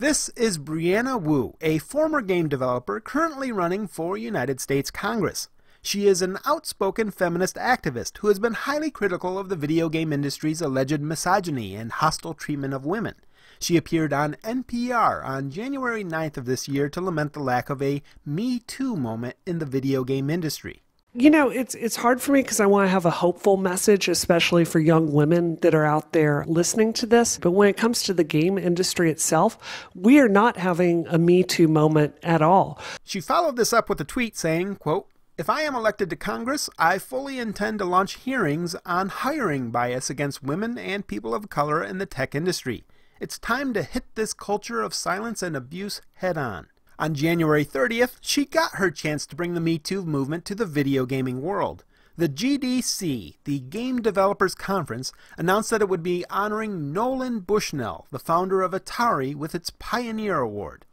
This is Brianna Wu, a former game developer currently running for United States Congress. She is an outspoken feminist activist who has been highly critical of the video game industry's alleged misogyny and hostile treatment of women. She appeared on NPR on January 9th of this year to lament the lack of a Me Too moment in the video game industry. You know, it's hard for me because I want to have a hopeful message, especially for young women that are out there listening to this. But when it comes to the game industry itself, we are not having a Me Too moment at all. She followed this up with a tweet saying, quote, "If I am elected to Congress, I fully intend to launch hearings on hiring bias against women and people of color in the tech industry. It's time to hit this culture of silence and abuse head on." On January 30th, she got her chance to bring the Me Too movement to the video gaming world. The GDC, the Game Developers Conference, announced that it would be honoring Nolan Bushnell, the founder of Atari, with its Pioneer Award.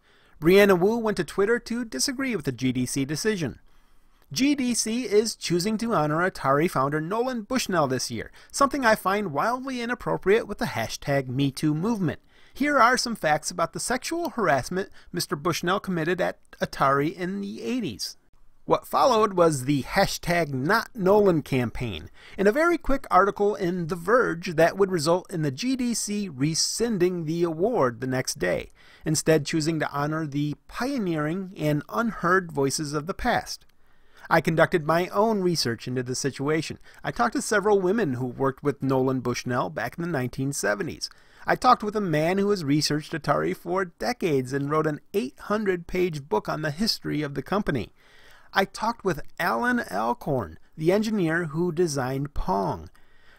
Brianna Wu went to Twitter to disagree with the GDC decision. GDC is choosing to honor Atari founder Nolan Bushnell this year, something I find wildly inappropriate with the hashtag MeToo movement. Here are some facts about the sexual harassment Mr. Bushnell committed at Atari in the 80s. What followed was the hashtag #NotNolan campaign, in a very quick article in The Verge that would result in the GDC rescinding the award the next day, instead choosing to honor the pioneering and unheard voices of the past. I conducted my own research into the situation. I talked to several women who worked with Nolan Bushnell back in the 1970s. I talked with a man who has researched Atari for decades and wrote an 800-page book on the history of the company. I talked with Alan Alcorn, the engineer who designed Pong.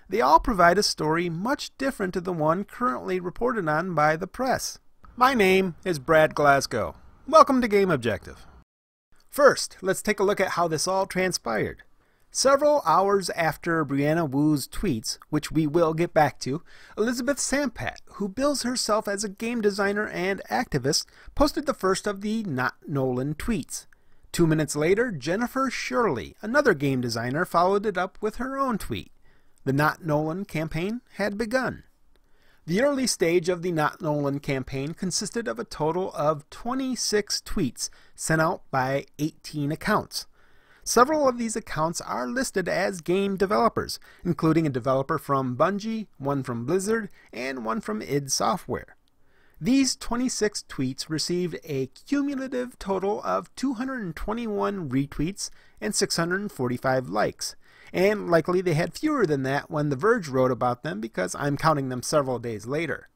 They all provide a story much different to the one currently reported on by the press. My name is Brad Glasgow. Welcome to Game Objective. First, let's take a look at how this all transpired. Several hours after Brianna Wu's tweets, which we will get back to, Elizabeth Sampat, who bills herself as a game designer and activist, posted the first of the Not Nolan tweets. 2 minutes later, Jennifer Shirley, another game designer, followed it up with her own tweet. The Not Nolan campaign had begun. The early stage of the Not Nolan campaign consisted of a total of 26 tweets sent out by 18 accounts. Several of these accounts are listed as game developers, including a developer from Bungie, one from Blizzard, and one from id Software. These 26 tweets received a cumulative total of 221 retweets and 645 likes, and likely they had fewer than that when The Verge wrote about them because I'm counting them several days later.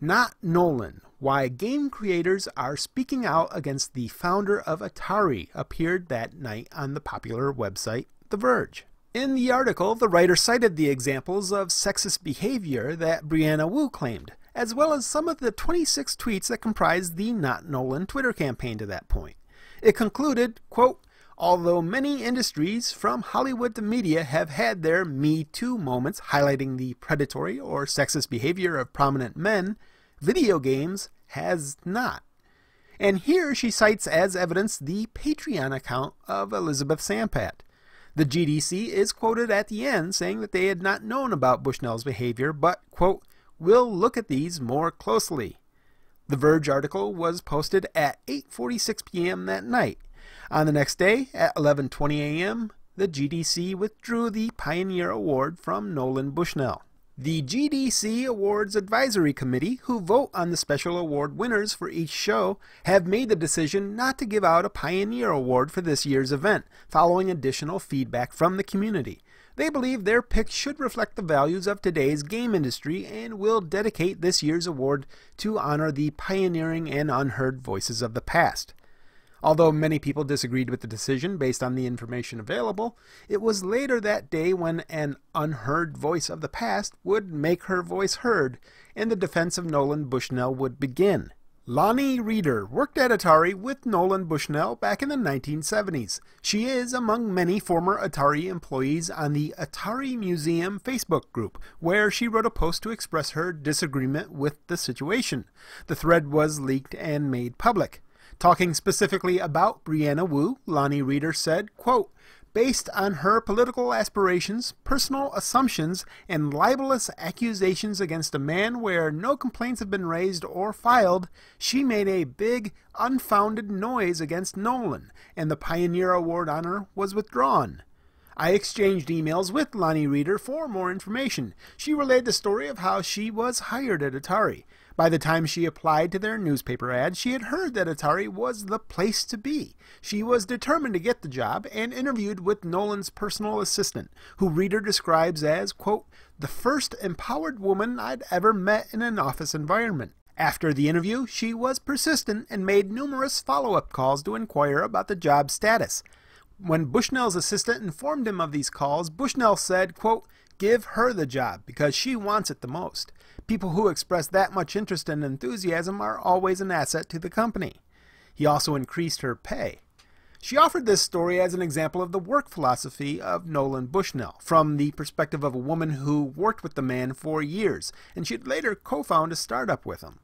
Not Nolan, Why Game Creators Are Speaking Out Against the Founder of Atari, appeared that night on the popular website The Verge. In the article, the writer cited the examples of sexist behavior that Brianna Wu claimed, as well as some of the 26 tweets that comprised the Not Nolan Twitter campaign to that point. It concluded, quote, "Although many industries, from Hollywood to media, have had their Me Too moments highlighting the predatory or sexist behavior of prominent men, video games has not." And here she cites as evidence the Patreon account of Elizabeth Sampat. The GDC is quoted at the end saying that they had not known about Bushnell's behavior, but, quote, "We'll look at these more closely." The Verge article was posted at 8:46 p.m. that night. On the next day, at 11:20 a.m., the GDC withdrew the Pioneer Award from Nolan Bushnell. The GDC Awards Advisory Committee, who vote on the special award winners for each show, have made the decision not to give out a Pioneer Award for this year's event, following additional feedback from the community. They believe their pick should reflect the values of today's game industry and will dedicate this year's award to honor the pioneering and unheard voices of the past. Although many people disagreed with the decision based on the information available, it was later that day when an unheard voice of the past would make her voice heard, and the defense of Nolan Bushnell would begin. Lonnie Reeder worked at Atari with Nolan Bushnell back in the 1970s. She is among many former Atari employees on the Atari Museum Facebook group, where she wrote a post to express her disagreement with the situation. The thread was leaked and made public. Talking specifically about Brianna Wu, Lonnie Reeder said, quote, based on her political aspirations, personal assumptions, and libelous accusations against a man where no complaints have been raised or filed, she made a big, unfounded noise against Nolan, and the Pioneer Award honor was withdrawn. I exchanged emails with Lonnie Reeder for more information. She relayed the story of how she was hired at Atari. By the time she applied to their newspaper ad, she had heard that Atari was the place to be. She was determined to get the job and interviewed with Nolan's personal assistant, who Reeder describes as, quote, the first empowered woman I'd ever met in an office environment. After the interview, she was persistent and made numerous follow-up calls to inquire about the job status. When Bushnell's assistant informed him of these calls, Bushnell said, quote, give her the job because she wants it the most. People who express that much interest and enthusiasm are always an asset to the company. He also increased her pay. She offered this story as an example of the work philosophy of Nolan Bushnell, from the perspective of a woman who worked with the man for years, and she'd later co-found a startup with him.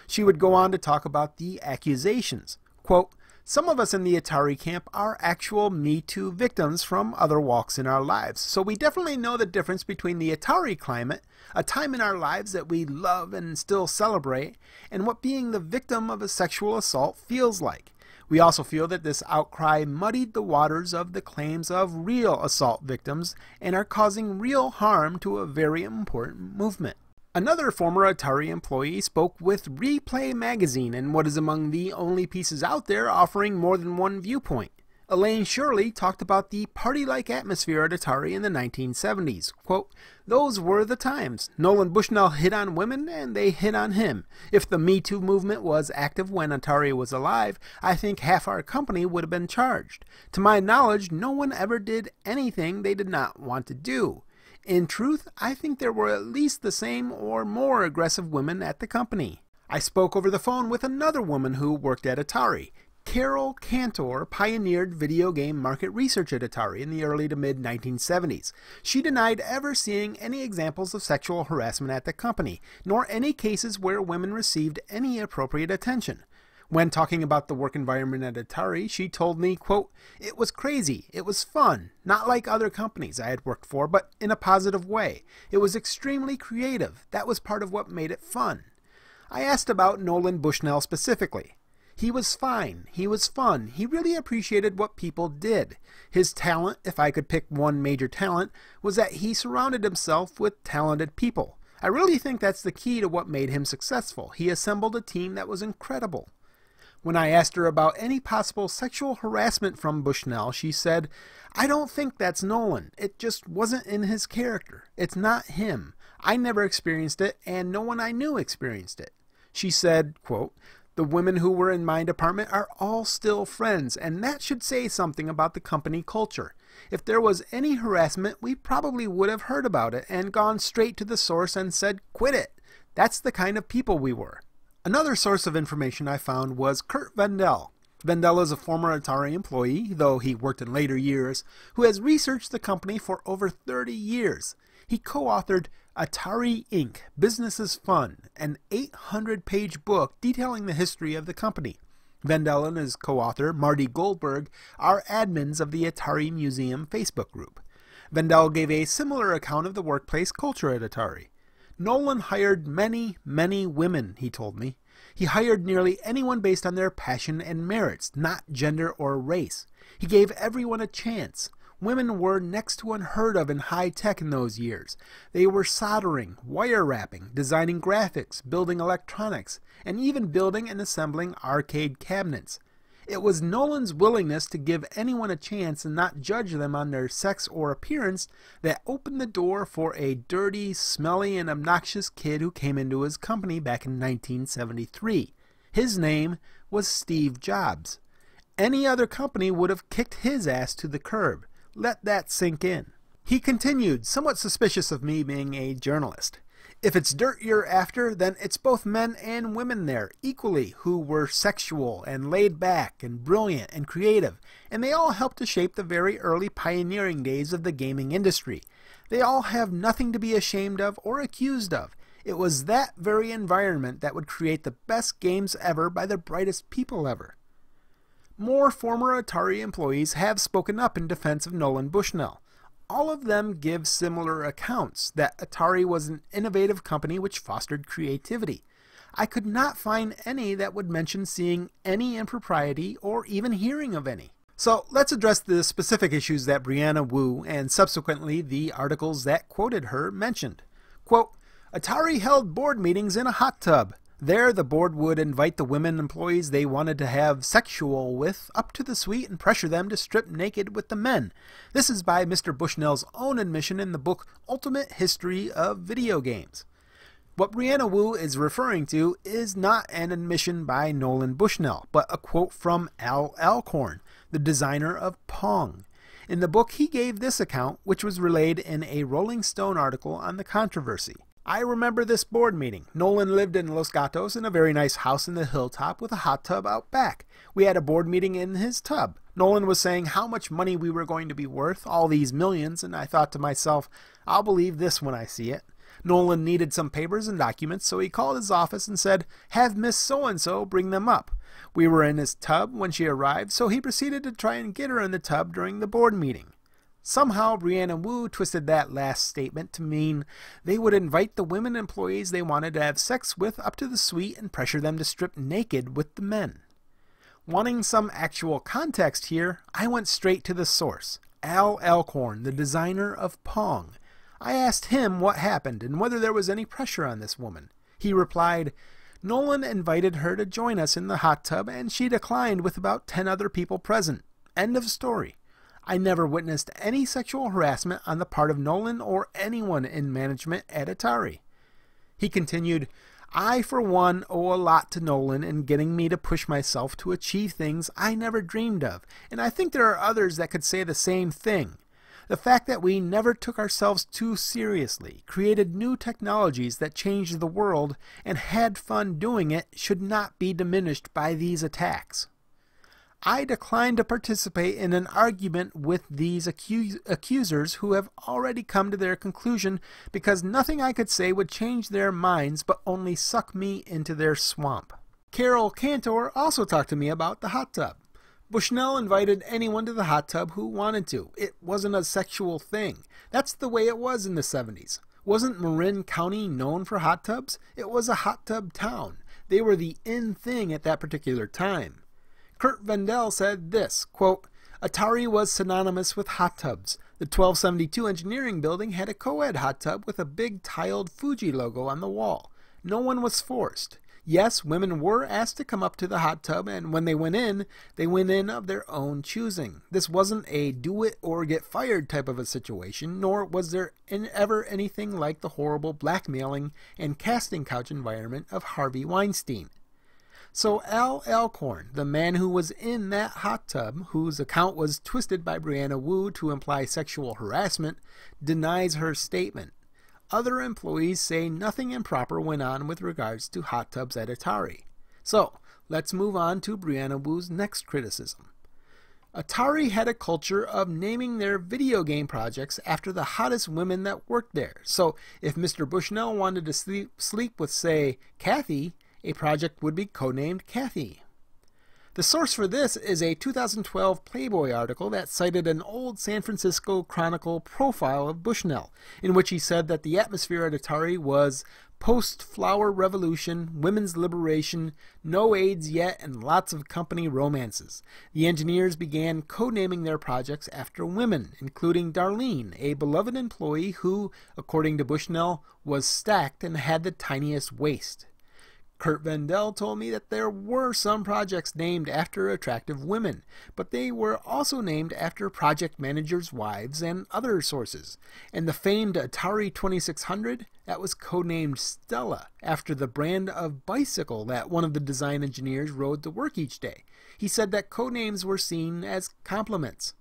She would go on to talk about the accusations. Quote, some of us in the Atari camp are actual Me Too victims from other walks in our lives, so we definitely know the difference between the Atari climate, a time in our lives that we love and still celebrate, and what being the victim of a sexual assault feels like. We also feel that this outcry muddied the waters of the claims of real assault victims and are causing real harm to a very important movement. Another former Atari employee spoke with Replay magazine in what is among the only pieces out there offering more than one viewpoint. Elaine Shirley talked about the party-like atmosphere at Atari in the 1970s. Quote, those were the times. Nolan Bushnell hit on women and they hit on him. If the Me Too movement was active when Atari was alive, I think half our company would have been charged. To my knowledge, no one ever did anything they did not want to do. In truth, I think there were at least the same or more aggressive women at the company. I spoke over the phone with another woman who worked at Atari. Carol Cantor pioneered video game market research at Atari in the early to mid-1970s. She denied ever seeing any examples of sexual harassment at the company, nor any cases where women received any appropriate attention. When talking about the work environment at Atari, she told me, quote, it was crazy, it was fun, not like other companies I had worked for, but in a positive way. It was extremely creative. That was part of what made it fun. I asked about Nolan Bushnell specifically. He was fine. He was fun. He really appreciated what people did. His talent, if I could pick one major talent, was that he surrounded himself with talented people. I really think that's the key to what made him successful. He assembled a team that was incredible. When I asked her about any possible sexual harassment from Bushnell, she said, I don't think that's Nolan. It just wasn't in his character. It's not him. I never experienced it, and no one I knew experienced it. She said, quote, the women who were in my department are all still friends, and that should say something about the company culture. If there was any harassment, we probably would have heard about it and gone straight to the source and said, quit it. That's the kind of people we were. Another source of information I found was Kurt Vendel. Vendel is a former Atari employee, though he worked in later years, who has researched the company for over 30 years. He co-authored Atari Inc. Business is Fun, an 800-page book detailing the history of the company. Vendel and his co-author, Marty Goldberg, are admins of the Atari Museum Facebook group. Vendel gave a similar account of the workplace culture at Atari. Nolan hired many, many women, he told me. He hired nearly anyone based on their passion and merits, not gender or race. He gave everyone a chance. Women were next to unheard of in high tech in those years. They were soldering, wire wrapping, designing graphics, building electronics, and even building and assembling arcade cabinets. It was Nolan's willingness to give anyone a chance and not judge them on their sex or appearance that opened the door for a dirty, smelly, and obnoxious kid who came into his company back in 1973. His name was Steve Jobs. Any other company would have kicked his ass to the curb. Let that sink in. He continued, somewhat suspicious of me being a journalist. If it's dirt you're after, then it's both men and women there, equally, who were sexual and laid back and brilliant and creative, and they all helped to shape the very early pioneering days of the gaming industry. They all have nothing to be ashamed of or accused of. It was that very environment that would create the best games ever by the brightest people ever. More former Atari employees have spoken up in defense of Nolan Bushnell. All of them give similar accounts that Atari was an innovative company which fostered creativity. I could not find any that would mention seeing any impropriety or even hearing of any. So let's address the specific issues that Brianna Wu and subsequently the articles that quoted her mentioned. Quote, Atari held board meetings in a hot tub. There, the board would invite the women employees they wanted to have sexual with up to the suite and pressure them to strip naked with the men. This is by Mr. Bushnell's own admission in the book Ultimate History of Video Games. What Brianna Wu is referring to is not an admission by Nolan Bushnell, but a quote from Al Alcorn, the designer of Pong. In the book, he gave this account, which was relayed in a Rolling Stone article on the controversy. I remember this board meeting. Nolan lived in Los Gatos in a very nice house in the hilltop with a hot tub out back. We had a board meeting in his tub. Nolan was saying how much money we were going to be worth, all these millions, and I thought to myself, I'll believe this when I see it. Nolan needed some papers and documents, so he called his office and said, have Miss So-and-so bring them up. We were in his tub when she arrived, so he proceeded to try and get her in the tub during the board meeting. Somehow, Brianna Wu twisted that last statement to mean they would invite the women employees they wanted to have sex with up to the suite and pressure them to strip naked with the men. Wanting some actual context here, I went straight to the source, Al Alcorn, the designer of Pong. I asked him what happened and whether there was any pressure on this woman. He replied, Nolan invited her to join us in the hot tub and she declined with about 10 other people present. End of story. I never witnessed any sexual harassment on the part of Nolan or anyone in management at Atari. He continued, I, for one, owe a lot to Nolan in getting me to push myself to achieve things I never dreamed of, and I think there are others that could say the same thing. The fact that we never took ourselves too seriously, created new technologies that changed the world, and had fun doing it should not be diminished by these attacks. I decline to participate in an argument with these accusers who have already come to their conclusion because nothing I could say would change their minds but only suck me into their swamp. Carol Cantor also talked to me about the hot tub. Bushnell invited anyone to the hot tub who wanted to. It wasn't a sexual thing. That's the way it was in the 70s. Wasn't Marin County known for hot tubs? It was a hot tub town. They were the in thing at that particular time. Kurt Vendel said this, quote, Atari was synonymous with hot tubs. The 1272 engineering building had a co-ed hot tub with a big tiled Fuji logo on the wall. No one was forced. Yes, women were asked to come up to the hot tub, and when they went in of their own choosing. This wasn't a do it or get fired type of a situation, nor was there ever anything like the horrible blackmailing and casting couch environment of Harvey Weinstein. So Al Alcorn, the man who was in that hot tub, whose account was twisted by Brianna Wu to imply sexual harassment, denies her statement. Other employees say nothing improper went on with regards to hot tubs at Atari. So, let's move on to Brianna Wu's next criticism. Atari had a culture of naming their video game projects after the hottest women that worked there. So, if Mr. Bushnell wanted to sleep with, say, Kathy, a project would be codenamed Kathy. The source for this is a 2012 Playboy article that cited an old San Francisco Chronicle profile of Bushnell, in which he said that the atmosphere at Atari was post-flower revolution, women's liberation, no AIDS yet, and lots of company romances. The engineers began codenaming their projects after women, including Darlene, a beloved employee who, according to Bushnell, was stacked and had the tiniest waist. Kurt Vendel told me that there were some projects named after attractive women, but they were also named after project managers' wives and other sources. And the famed Atari 2600, that was codenamed Stella, after the brand of bicycle that one of the design engineers rode to work each day. He said that codenames were seen as compliments.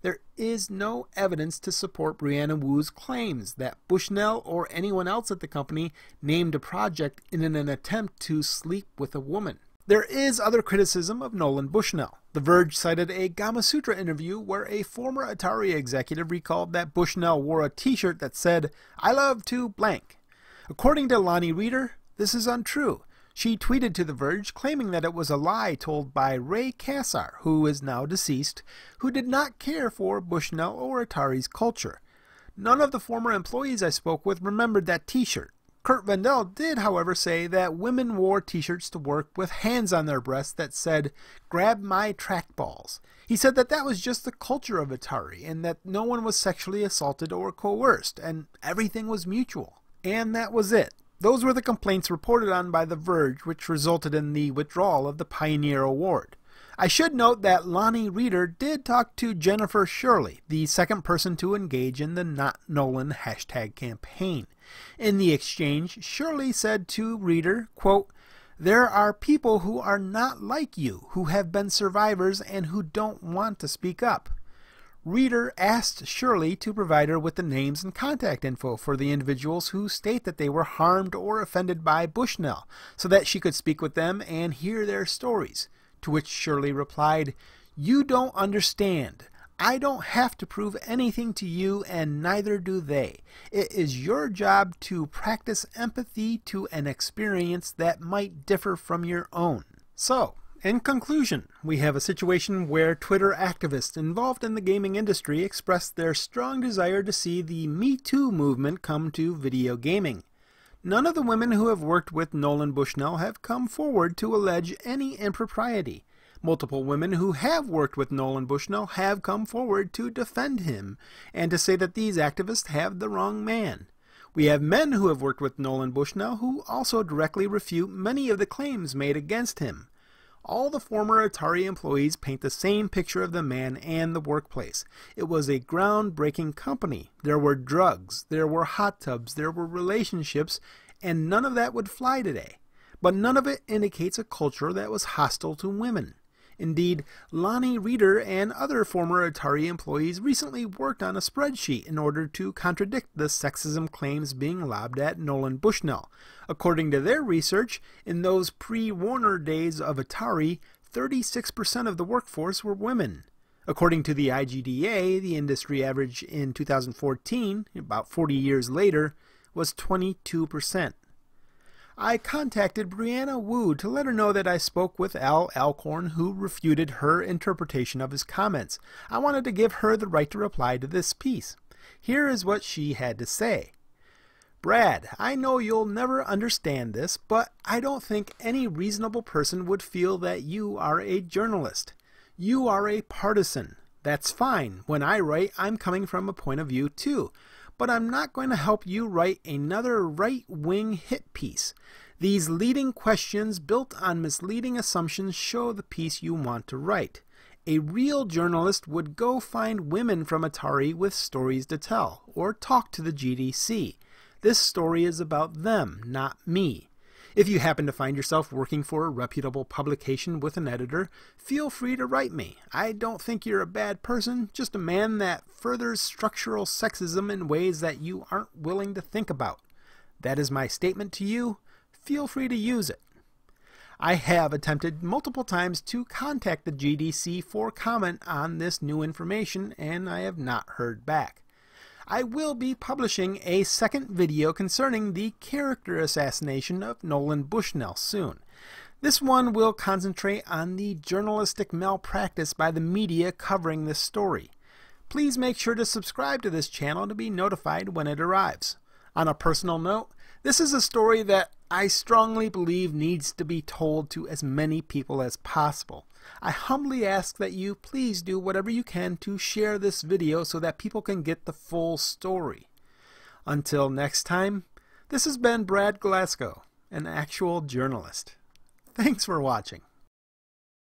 There is no evidence to support Brianna Wu's claims that Bushnell or anyone else at the company named a project in an attempt to sleep with a woman. There is other criticism of Nolan Bushnell. The Verge cited a Gamasutra interview where a former Atari executive recalled that Bushnell wore a t-shirt that said, "I love to blank." According to Lonnie Reeder, this is untrue. She tweeted to The Verge claiming that it was a lie told by Ray Kassar, who is now deceased, who did not care for Bushnell or Atari's culture. None of the former employees I spoke with remembered that t-shirt. Kurt Vendel did, however, say that women wore t-shirts to work with hands on their breasts that said, "Grab my trackballs." He said that that was just the culture of Atari, and that no one was sexually assaulted or coerced, and everything was mutual. And that was it. Those were the complaints reported on by The Verge, which resulted in the withdrawal of the Pioneer Award. I should note that Lonnie Reeder did talk to Jennifer Shirley, the second person to engage in the Not Nolan hashtag campaign. In the exchange, Shirley said to Reeder, quote, "There are people who are not like you, who have been survivors and who don't want to speak up." Reeder asked Shirley to provide her with the names and contact info for the individuals who state that they were harmed or offended by Bushnell, so that she could speak with them and hear their stories. To which Shirley replied, "You don't understand. I don't have to prove anything to you, and neither do they. It is your job to practice empathy to an experience that might differ from your own." So, in conclusion, we have a situation where Twitter activists involved in the gaming industry expressed their strong desire to see the Me Too movement come to video gaming. None of the women who have worked with Nolan Bushnell have come forward to allege any impropriety. Multiple women who have worked with Nolan Bushnell have come forward to defend him and to say that these activists have the wrong man. We have men who have worked with Nolan Bushnell who also directly refute many of the claims made against him. All the former Atari employees paint the same picture of the man and the workplace. It was a groundbreaking company. There were drugs, there were hot tubs, there were relationships, and none of that would fly today. But none of it indicates a culture that was hostile to women. Indeed, Lonnie Reeder and other former Atari employees recently worked on a spreadsheet in order to contradict the sexism claims being lobbed at Nolan Bushnell. According to their research, in those pre-Warner days of Atari, 36% of the workforce were women. According to the IGDA, the industry average in 2014, about 40 years later, was 22%. I contacted Brianna Wu to let her know that I spoke with Al Alcorn, who refuted her interpretation of his comments. I wanted to give her the right to reply to this piece. Here is what she had to say. "Brad, I know you'll never understand this, but I don't think any reasonable person would feel that you are a journalist. You are a partisan. That's fine. When I write, I'm coming from a point of view too. But I'm not going to help you write another right-wing hit piece. These leading questions built on misleading assumptions show the piece you want to write. A real journalist would go find women from Atari with stories to tell, or talk to the GDC. This story is about them, not me. If you happen to find yourself working for a reputable publication with an editor, feel free to write me. I don't think you're a bad person, just a man that furthers structural sexism in ways that you aren't willing to think about. That is my statement to you. Feel free to use it." I have attempted multiple times to contact the GDC for comment on this new information, and I have not heard back. I will be publishing a second video concerning the character assassination of Nolan Bushnell soon. This one will concentrate on the journalistic malpractice by the media covering this story. Please make sure to subscribe to this channel to be notified when it arrives. On a personal note, this is a story that I strongly believe needs to be told to as many people as possible. I humbly ask that you please do whatever you can to share this video so that people can get the full story. Until next time, this has been Brad Glasgow, an actual journalist. Thanks for watching.